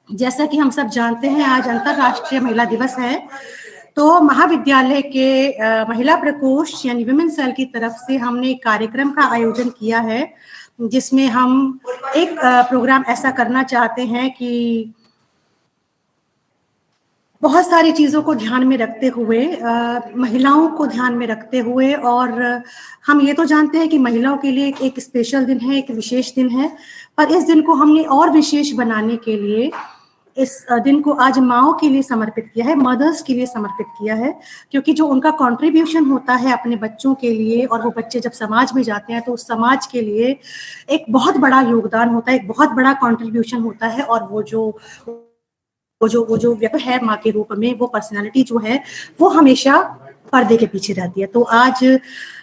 जैसा कि हम सब जानते हैं, आज अंतर्राष्ट्रीय महिला दिवस है। तो महाविद्यालय के महिला प्रकोष्ठ यानी विमेन सेल की तरफ से हमने एक कार्यक्रम का आयोजन किया है, जिसमें हम एक प्रोग्राम ऐसा करना चाहते हैं कि बहुत सारी चीज़ों को ध्यान में रखते हुए, महिलाओं को ध्यान में रखते हुए, और हम ये तो जानते हैं कि महिलाओं के लिए एक स्पेशल दिन है, एक विशेष दिन है, पर इस दिन को हमने और विशेष बनाने के लिए इस दिन को आज माँओं के लिए समर्पित किया है, मदर्स के लिए समर्पित किया है, क्योंकि जो उनका कंट्रीब्यूशन होता है अपने बच्चों के लिए, और वो बच्चे जब समाज में जाते हैं तो उस समाज के लिए एक बहुत बड़ा योगदान होता है, एक बहुत बड़ा कंट्रीब्यूशन होता है। और वो जो व्यक्ति है माँ के रूप में, वो पर्सनालिटी जो है वो हमेशा पर्दे के पीछे रहती है। तो आज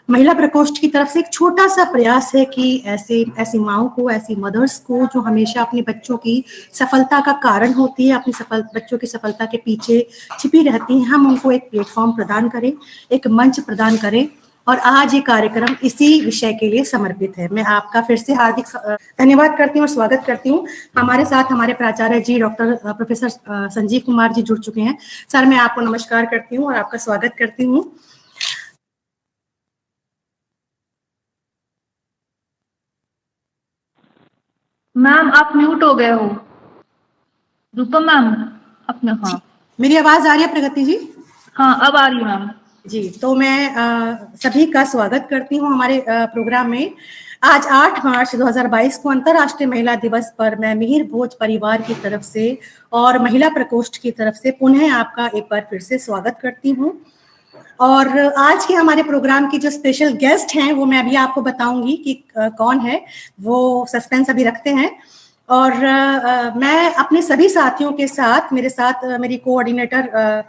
महिला प्रकोष्ठ की तरफ से एक छोटा सा प्रयास है कि ऐसी माँओं को, ऐसी मदर्स को जो हमेशा अपने बच्चों की सफलता का कारण होती है, अपनी बच्चों की सफलता के पीछे छिपी रहती हैं, हम उनको एक प्लेटफॉर्म प्रदान करें, एक मंच प्रदान करें। और आज ये कार्यक्रम इसी विषय के लिए समर्पित है। मैं आपका फिर से हार्दिक धन्यवाद करती हूँ और स्वागत करती हूँ। हमारे साथ हमारे प्राचार्य जी डॉक्टर प्रोफेसर संजीव कुमार जी जुड़ चुके हैं। सर, मैं आपको नमस्कार करती हूँ और आपका स्वागत करती हूँ। मैम आप म्यूट हो गए हो। रूपम मैम अपने, हाँ मेरी आवाज आ रही है प्रगति जी? हाँ अब आ रही है मैम जी। तो मैं सभी का स्वागत करती हूँ हमारे प्रोग्राम में। आज 8 मार्च 2022 को अंतर्राष्ट्रीय महिला दिवस पर मैं मिहिर भोज परिवार की तरफ से और महिला प्रकोष्ठ की तरफ से पुनः आपका एक बार फिर से स्वागत करती हूँ। और आज के हमारे प्रोग्राम की जो स्पेशल गेस्ट हैं वो मैं अभी आपको बताऊंगी कि कौन है, वो सस्पेंस अभी रखते हैं। और मैं अपने सभी साथियों के साथ, मेरे साथ मेरी कोऑर्डिनेटर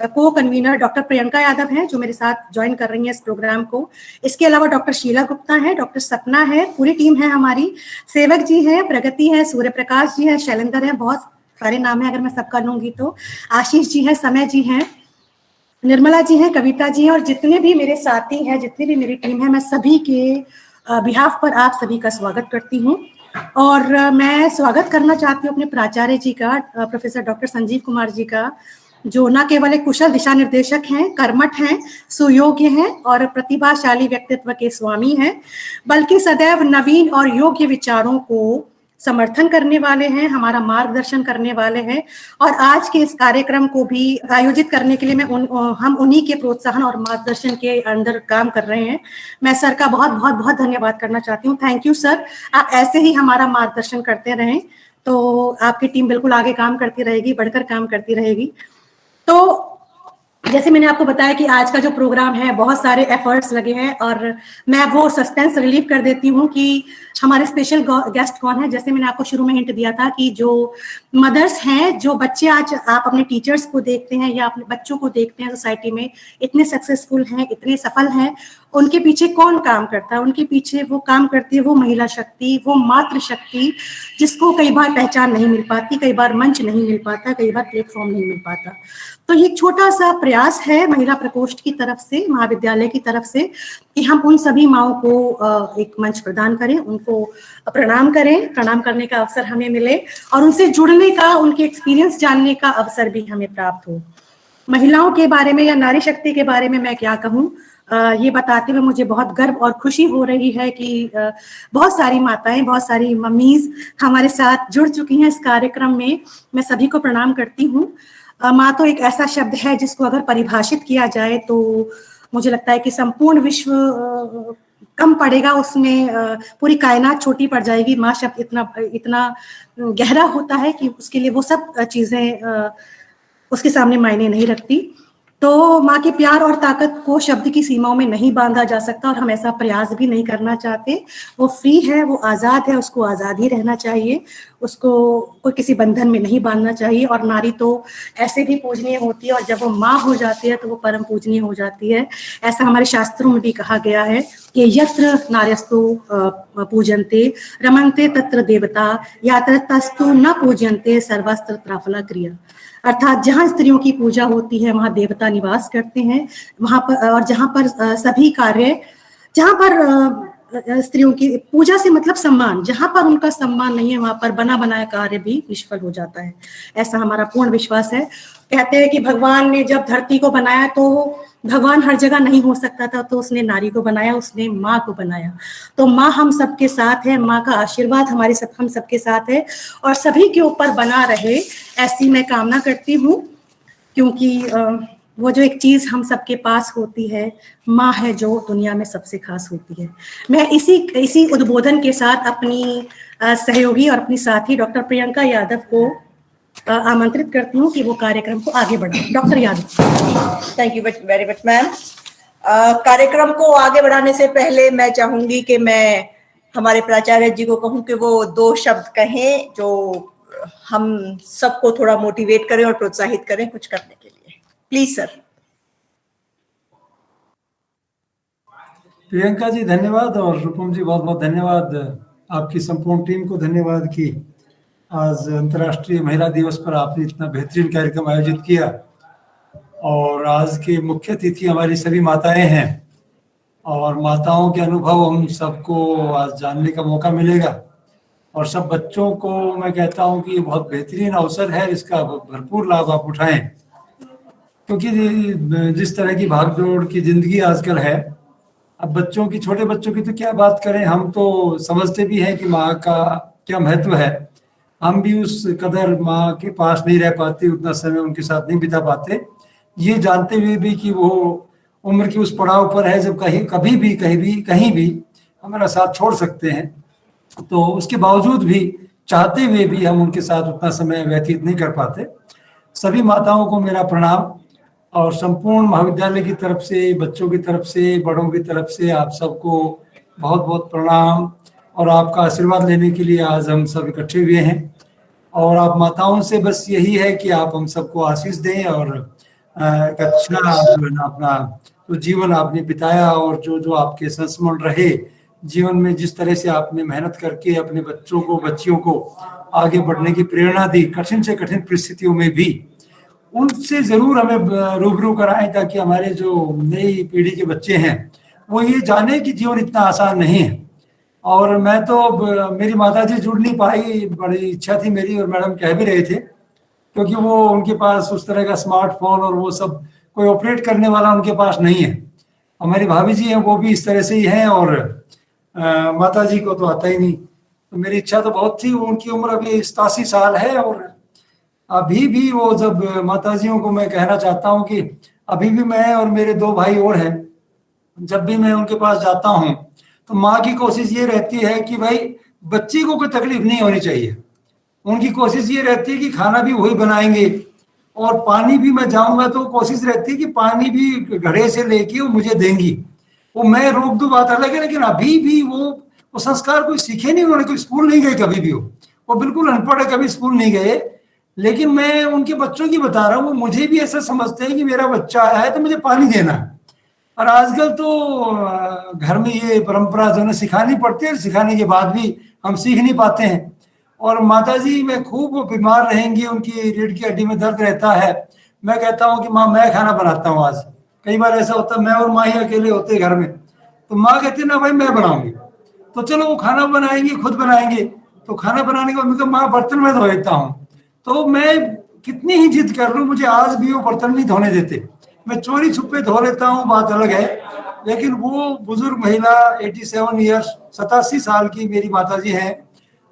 को कन्वीनर डॉक्टर प्रियंका यादव हैं, जो मेरे साथ ज्वाइन कर रही हैं इस प्रोग्राम को। इसके अलावा डॉक्टर शीला गुप्ता है, डॉक्टर सपना है, पूरी टीम है हमारी। सेवक जी हैं, प्रगति है, सूर्य प्रकाश जी हैं, शैलेंद्र हैं, बहुत सारे नाम है अगर मैं सबका लूंगी तो। आशीष जी हैं, समय जी हैं, निर्मला जी हैं, कविता जी हैं, और जितने भी मेरे साथी हैं, जितनी भी मेरी टीम है, मैं सभी के बिहाफ पर आप सभी का स्वागत करती हूँ। और मैं स्वागत करना चाहती हूँ अपने प्राचार्य जी का, प्रोफेसर डॉक्टर संजीव कुमार जी का, जो न केवल एक कुशल दिशा निर्देशक हैं, कर्मठ हैं, सुयोग्य हैं और प्रतिभाशाली व्यक्तित्व के स्वामी हैं, बल्कि सदैव नवीन और योग्य विचारों को समर्थन करने वाले हैं, हमारा मार्गदर्शन करने वाले हैं। और आज के इस कार्यक्रम को भी आयोजित करने के लिए हम उन्हीं के प्रोत्साहन और मार्गदर्शन के अंदर काम कर रहे हैं। मैं सर का बहुत बहुत बहुत धन्यवाद करना चाहती हूँ। थैंक यू सर, आप ऐसे ही हमारा मार्गदर्शन करते रहें तो आपकी टीम बिल्कुल आगे काम करती रहेगी, बढ़कर काम करती रहेगी। तो जैसे मैंने आपको बताया कि आज का जो प्रोग्राम है, बहुत सारे एफर्ट्स लगे हैं, और मैं वो सस्पेंस रिलीव कर देती हूँ कि हमारे स्पेशल गेस्ट कौन है। जैसे मैंने आपको शुरू में हिंट दिया था कि जो मदर्स हैं, जो बच्चे आज आप अपने टीचर्स को देखते हैं या अपने बच्चों को देखते हैं सोसाइटी में, इतने सक्सेसफुल हैं, इतने सफल हैं, उनके पीछे कौन काम करता है? उनके पीछे वो काम करती है वो महिला शक्ति, वो मातृ शक्ति, जिसको कई बार पहचान नहीं मिल पाती, कई बार मंच नहीं मिल पाता, कई बार प्लेटफॉर्म नहीं मिल पाता। तो ये छोटा सा प्रयास है महिला प्रकोष्ठ की तरफ से, महाविद्यालय की तरफ से, कि हम उन सभी माँओं को एक मंच प्रदान करें, उनको प्रणाम करें, प्रणाम करने का अवसर हमें मिले, और उनसे जुड़ने का, उनके एक्सपीरियंस जानने का अवसर भी हमें प्राप्त हो। महिलाओं के बारे में या नारी शक्ति के बारे में मैं क्या कहूँ, ये बताते हुए मुझे बहुत गर्व और खुशी हो रही है कि बहुत सारी माताएं, बहुत सारी मम्मीज हमारे साथ जुड़ चुकी हैं इस कार्यक्रम में। मैं सभी को प्रणाम करती हूँ। माँ तो एक ऐसा शब्द है जिसको अगर परिभाषित किया जाए तो मुझे लगता है कि संपूर्ण विश्व कम पड़ेगा, उसमें पूरी कायनात छोटी पड़ जाएगी। माँ शब्द इतना गहरा होता है कि उसके लिए वो सब चीजें उसके सामने मायने नहीं रखती। तो माँ के प्यार और ताकत को शब्द की सीमाओं में नहीं बांधा जा सकता, और हम ऐसा प्रयास भी नहीं करना चाहते। वो फ्री है, वो आज़ाद है, उसको आज़ाद ही रहना चाहिए, उसको कोई किसी बंधन में नहीं बांधना चाहिए। और नारी तो ऐसे भी पूजनीय होती है, और जब वो माँ हो जाती है तो वो परम पूजनीय हो जाती है। ऐसा हमारे शास्त्रों में भी कहा गया है कि यत्र नार्यस्तु पूजन्ते रमन्ते तत्र देवता, यात्र तस्तु न पूजन्ते सर्वस्त्र त्राफला क्रिया। अर्थात जहाँ स्त्रियों की पूजा होती है वहाँ देवता निवास करते हैं, वहाँ पर, और जहाँ पर सभी कार्य, जहाँ पर स्त्रियों की पूजा से मतलब सम्मान, जहां पर उनका सम्मान नहीं है वहां पर बना बनाया कार्य भी निष्फल हो जाता है, ऐसा हमारा पूर्ण विश्वास है। कहते हैं कि भगवान ने जब धरती को बनाया तो भगवान हर जगह नहीं हो सकता था, तो उसने नारी को बनाया, उसने माँ को बनाया। तो माँ हम सबके साथ है, माँ का आशीर्वाद हम सबके साथ है और सभी के ऊपर बना रहे, ऐसी मैं कामना करती हूँ। क्योंकि वो जो एक चीज हम सबके पास होती है, माँ है जो दुनिया में सबसे खास होती है। मैं इसी उद्बोधन के साथ अपनी सहयोगी और अपनी साथी डॉक्टर प्रियंका यादव को आमंत्रित करती हूँ कि वो कार्यक्रम को आगे बढ़ाएं। Doctor Yadav. Thank you very much ma'am. कार्यक्रम को आगे बढ़ाने से पहले मैं चाहूंगी कि मैं हमारे प्राचार्य जी को कहूं कि वो 2 शब्द कहें जो हम सबको थोड़ा मोटिवेट करें और प्रोत्साहित करें कुछ करने के लिए। Please sir. प्रियंका जी धन्यवाद और रूपम जी बहुत बहुत धन्यवाद। आपकी संपूर्ण टीम को धन्यवाद कि आज अंतर्राष्ट्रीय महिला दिवस पर आपने इतना बेहतरीन कार्यक्रम आयोजित किया। और आज के मुख्य अतिथि हमारी सभी माताएं हैं और माताओं के अनुभव हम सबको आज जानने का मौका मिलेगा। और सब बच्चों को मैं कहता हूं कि ये बहुत बेहतरीन अवसर है, इसका भरपूर लाभ आप उठाएं, क्योंकि जिस तरह की भागदौड़ की जिंदगी आजकल है, अब बच्चों की, छोटे बच्चों की तो क्या बात करें, हम तो समझते भी हैं कि माँ का क्या महत्व है। हम भी उस कदर माँ के पास नहीं रह पाते, उतना समय उनके साथ नहीं बिता पाते, ये जानते हुए भी कि वो उम्र के उस पड़ाव पर है जब कहीं भी हमारा साथ छोड़ सकते हैं। तो उसके बावजूद भी, चाहते हुए भी हम उनके साथ उतना समय व्यतीत नहीं कर पाते। सभी माताओं को मेरा प्रणाम और संपूर्ण महाविद्यालय की तरफ से, बच्चों की तरफ से, बड़ों की तरफ से आप सबको बहुत बहुत प्रणाम। और आपका आशीर्वाद लेने के लिए आज हम सब इकट्ठे हुए हैं। और आप माताओं से बस यही है कि आप हम सबको आशीष दें और एक अच्छा अपना तो जीवन आपने बिताया और जो जो आपके संस्मरण रहे जीवन में, जिस तरह से आपने मेहनत करके अपने बच्चों को, बच्चियों को आगे बढ़ने की प्रेरणा दी कठिन से कठिन परिस्थितियों में भी, उनसे जरूर हमें रूबरू कराएं ताकि हमारे जो नई पीढ़ी के बच्चे हैं वो ये जाने कि जीवन इतना आसान नहीं है। और मैं तो, मेरी माताजी जुड़ नहीं पाई, बड़ी इच्छा थी मेरी और मैडम कह भी रहे थे, क्योंकि वो उनके पास उस तरह का स्मार्टफोन और वो सब कोई ऑपरेट करने वाला उनके पास नहीं है। हमारी भाभी जी हैं वो भी इस तरह से ही हैं और माताजी को तो आता ही नहीं। तो मेरी इच्छा तो बहुत थी, उनकी उम्र अभी 87 साल है और अभी भी वो, जब माताजियों को मैं कहना चाहता हूँ कि अभी भी मैं और मेरे 2 भाई और हैं, जब भी मैं उनके पास जाता हूँ तो माँ की कोशिश ये रहती है कि भाई बच्ची को कोई तकलीफ नहीं होनी चाहिए। उनकी कोशिश ये रहती है कि खाना भी वही बनाएंगे और पानी भी, मैं जाऊंगा तो कोशिश रहती है कि पानी भी घड़े से लेके वो मुझे देंगी। वो मैं रोक दूं बात अलग है, लेकिन अभी भी वो संस्कार कोई सीखे नहीं उन्होंने, कोई स्कूल नहीं गए कभी भी, वो बिल्कुल अनपढ़ है, कभी स्कूल नहीं गए। लेकिन मैं उनके बच्चों की बता रहा हूँ, वो मुझे भी ऐसा समझते हैं कि मेरा बच्चा आया है तो मुझे पानी देना है। और आजकल तो घर में ये परंपरा जो है सिखानी पड़ती है, सिखाने के बाद भी हम सीख नहीं पाते हैं। और माताजी में खूब बीमार रहेंगी, उनकी रीढ़ की हड्डी में दर्द रहता है। मैं कहता हूँ कि माँ मैं खाना बनाता हूँ आज। कई बार ऐसा होता है मैं और माँ ही अकेले होते हैं घर में, तो माँ कहती है ना भाई मैं बनाऊंगी, तो चलो वो खाना बनाएंगे, खुद बनाएंगे। तो खाना बनाने के बाद मैं माँ बर्तन में धो देता हूँ। तो मैं कितनी ही जिद कर लूँ, मुझे आज भी वो बर्तन नहीं धोने देते। मैं चोरी छुपे धो लेता हूँ, बात अलग है। लेकिन वो बुजुर्ग महिला 87 ईयर्स 87 साल की मेरी माताजी हैं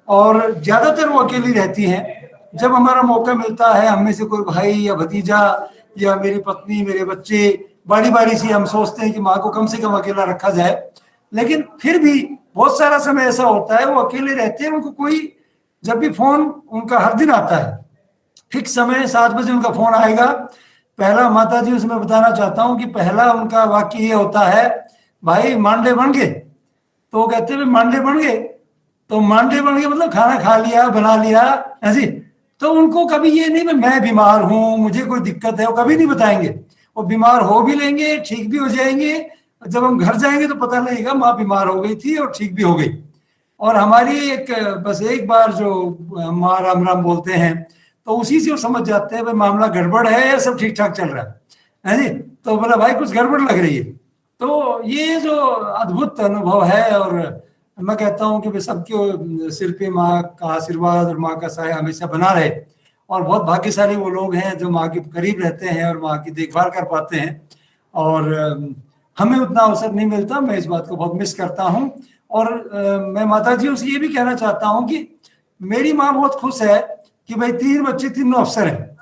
और ज्यादातर वो अकेली रहती हैं। जब हमारा मौका मिलता है, हम में से कोई भाई या भतीजा या मेरी पत्नी, मेरे बच्चे, बारी बारी से हम सोचते हैं कि माँ को कम से कम अकेला रखा जाए। लेकिन फिर भी बहुत सारा समय ऐसा होता है वो अकेले रहते हैं, उनको कोई, जब भी फोन उनका हर दिन आता है, फिक्स समय 7 बजे उनका फोन आएगा। पहला माता जी उसमें बताना चाहता हूँ कि पहला उनका वाक्य ये होता है, भाई मांडे बन गए? तो वो कहते हैं मांडे बन गए, तो मांडे बन गए मतलब खाना खा लिया, बना लिया ऐसी। तो उनको कभी ये नहीं मैं बीमार हूँ, मुझे कोई दिक्कत है, वो कभी नहीं बताएंगे। वो बीमार हो भी लेंगे, ठीक भी हो जाएंगे, जब हम घर जाएंगे तो पता लगेगा माँ बीमार हो गई थी और ठीक भी हो गई। और हमारी बस एक बार जो माँ राम राम बोलते हैं तो उसी से वो समझ जाते हैं भाई मामला गड़बड़ है या सब ठीक ठाक चल रहा है जी। तो बोला भाई कुछ गड़बड़ लग रही है, तो ये जो अद्भुत अनुभव है, और मैं कहता हूँ कि सबके सिर पे माँ का आशीर्वाद और माँ का साया हमेशा बना रहे। और बहुत भाग्यशाली वो लोग हैं जो माँ के करीब रहते हैं और माँ की देखभाल कर पाते हैं, और हमें उतना अवसर नहीं मिलता। मैं इस बात को बहुत मिस करता हूँ। और मैं माताजियों से ये भी कहना चाहता हूँ कि मेरी माँ बहुत खुश है कि भाई 3 बच्चे 3 अफसर हैं,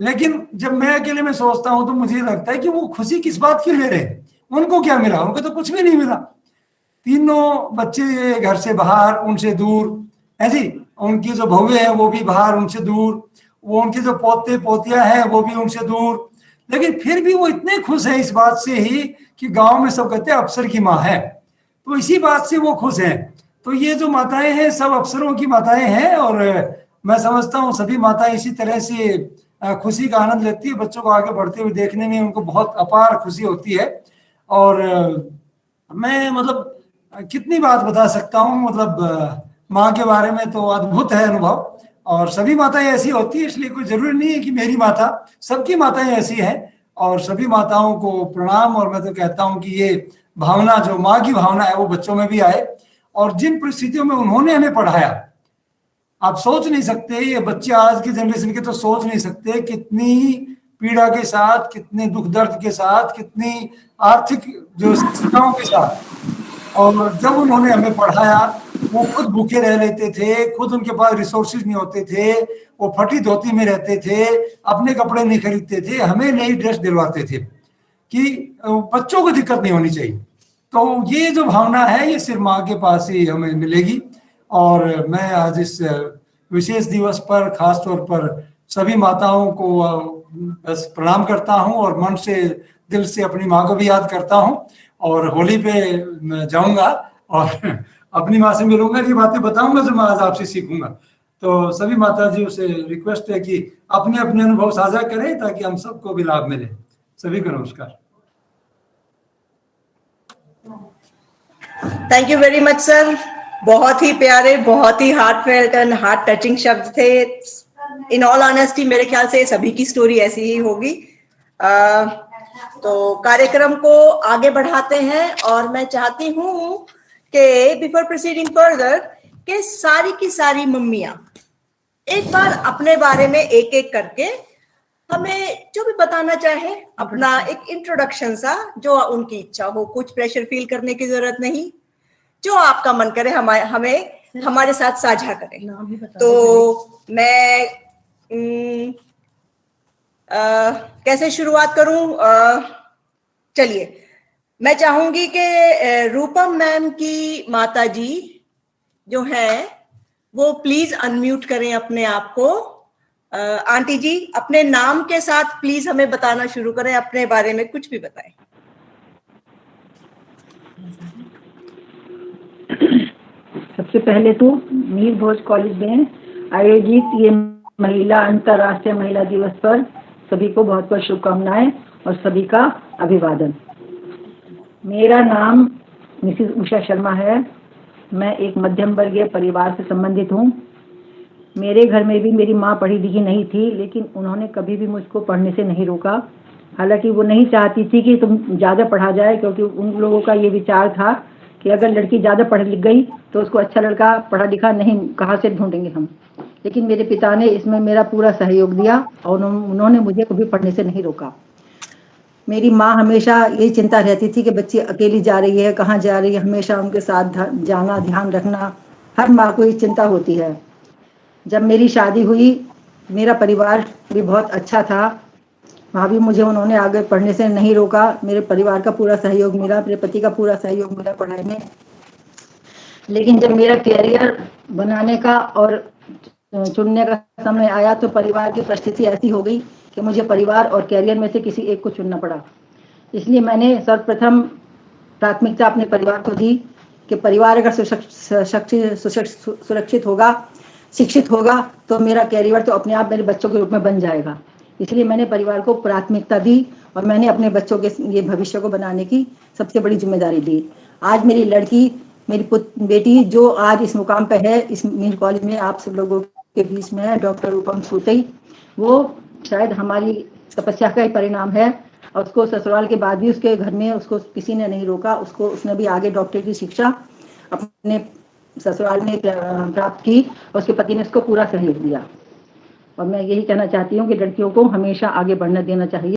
लेकिन जब मैं अकेले में सोचता हूँ तो मुझे लगता है कि वो खुशी किस बात की ले रहे हैं, उनको क्या मिला? उनको तो कुछ भी नहीं मिला। 3 बच्चे घर से बाहर, उनसे दूर है जी, उनकी जो बहुएं हैं वो भी बाहर, उनसे दूर, वो उनके जो पोते पोतियां हैं वो भी उनसे दूर, लेकिन फिर भी वो इतने खुश हैं इस बात से ही कि गांव में सब कहते हैं अफसर की माँ है, तो इसी बात से वो खुश हैं। तो ये जो माताएं हैं सब अफसरों की माताएं हैं, और मैं समझता हूँ सभी माताएं इसी तरह से खुशी का आनंद लेती है। बच्चों को आगे बढ़ते हुए देखने में उनको बहुत अपार खुशी होती है। और मैं मतलब कितनी बात बता सकता हूँ, मतलब माँ के बारे में तो अद्भुत है अनुभव, और सभी माताएं ऐसी होती है, इसलिए कोई जरूरी नहीं है कि मेरी माता, सबकी माताएं ऐसी हैं। और सभी माताओं को प्रणाम। और मैं तो कहता हूँ कि ये भावना, जो माँ की भावना है, वो बच्चों में भी आए। और जिन परिस्थितियों में उन्होंने हमें पढ़ाया, आप सोच नहीं सकते, ये बच्चे आज की जनरेशन के तो सोच नहीं सकते कितनी पीड़ा के साथ, कितने दुख दर्द के साथ, कितनी आर्थिक जो समस्याओं के साथ, और जब उन्होंने हमें पढ़ाया वो खुद भूखे रह लेते थे, खुद उनके पास रिसोर्सेज नहीं होते थे, वो फटी धोती में रहते थे, अपने कपड़े नहीं खरीदते थे, हमें नई ड्रेस दिलवाते थे कि बच्चों को दिक्कत नहीं होनी चाहिए। तो ये जो भावना है ये सिर्फ माँ के पास ही हमें मिलेगी। और मैं आज इस विशेष दिवस पर खास तौर पर सभी माताओं को बस प्रणाम करता हूँ, और मन से, दिल से अपनी माँ को भी याद करता हूँ। और होली पे मैं जाऊंगा और अपनी माँ से मिलूंगा, ये बातें बताऊंगा जो मैं आज आपसे सीखूंगा। तो सभी माताजियों से रिक्वेस्ट है कि अपने अपने अनुभव साझा करें ताकि हम सबको भी लाभ मिले। सभी को नमस्कार। Thank you very much sir. बहुत ही प्यारे, बहुत ही हार्टफेल्ट एंड हार्ट टचिंग शब्द थे। इन ऑल ऑनेस्टी मेरे ख्याल से सभी की स्टोरी ऐसी ही होगी। तो कार्यक्रम को आगे बढ़ाते हैं, और मैं चाहती हूँ कि बिफोर प्रोसीडिंग फर्दर कि सारी की सारी मम्मियां एक बार अपने बारे में एक एक करके हमें जो भी बताना चाहे, अपना एक इंट्रोडक्शन सा, जो उनकी इच्छा हो, कुछ प्रेशर फील करने की जरूरत नहीं, जो आपका मन करे हमें हमारे साथ साझा करें। तो मैं कैसे शुरुआत करूं? चलिए, मैं चाहूंगी कि रूपम मैम की माता जी जो है वो प्लीज अनम्यूट करें अपने आप को। आंटी जी अपने नाम के साथ प्लीज हमें बताना शुरू करें, अपने बारे में कुछ भी बताएं। सबसे पहले तो मीर भोज कॉलेज में आयोजित ये अंतर्राष्ट्रीय महिला दिवस पर सभी को बहुत बहुत शुभकामनाएं और सभी का अभिवादन। मेरा नाम मिसेस उषा शर्मा है। मैं एक मध्यम वर्गीय परिवार से संबंधित हूँ। मेरे घर में भी मेरी माँ पढ़ी लिखी नहीं थी, लेकिन उन्होंने कभी भी मुझको पढ़ने से नहीं रोका। हालांकि वो नहीं चाहती थी कि तुम ज़्यादा पढ़ा जाए, क्योंकि उन लोगों का ये विचार था कि अगर लड़की ज़्यादा पढ़ लिख गई तो उसको अच्छा लड़का पढ़ा लिखा नहीं कहाँ से ढूंढेंगे हम। लेकिन मेरे पिता ने इसमें मेरा पूरा सहयोग दिया और उन्होंने मुझे कभी पढ़ने से नहीं रोका। मेरी माँ हमेशा यही चिंता रहती थी कि बच्ची अकेली जा रही है, कहाँ जा रही है, हमेशा उनके साथ जाना, ध्यान रखना, हर माँ को ये चिंता होती है। जब मेरी शादी हुई, मेरा परिवार भी बहुत अच्छा था, वहाँ भी मुझे उन्होंने आगे पढ़ने से नहीं रोका। मेरे परिवार का पूरा सहयोग मिला, मेरे पति का पूरा सहयोग मिला पढ़ाई में। लेकिन जब मेरा कैरियर बनाने का और चुनने का समय आया तो परिवार की परिस्थिति ऐसी हो गई कि मुझे परिवार और कैरियर में से किसी एक को चुनना पड़ा। इसलिए मैंने सर्वप्रथम प्राथमिकता अपने परिवार को दी कि परिवार अगर सुरक्षित होगा, शिक्षित होगा, तो मेरा कैरियर तो अपने आप मेरे बच्चों के रूप में बन जाएगा। इसलिए मैंने परिवार को प्राथमिकता दी और मैंने अपने बच्चों के ये भविष्य को बनाने की सबसे बड़ी जिम्मेदारी ली। आज मेरी लड़की, मेरी बेटी जो आज इस मुकाम पर है, इस मीर कॉलेज में आप सब लोगों के बीच में है, डॉक्टर रूपम सूतई, वो शायद हमारी तपस्या का ही परिणाम है। और उसको ससुराल के बाद भी उसके घर में उसको किसी ने नहीं रोका, उसको उसने भी आगे डॉक्टर की शिक्षा अपने ससुराल में प्राप्त की और उसके पति ने उसको पूरा सहयोग दिया। और मैं यही कहना चाहती हूँ कि लड़कियों को हमेशा आगे बढ़ने देना चाहिए।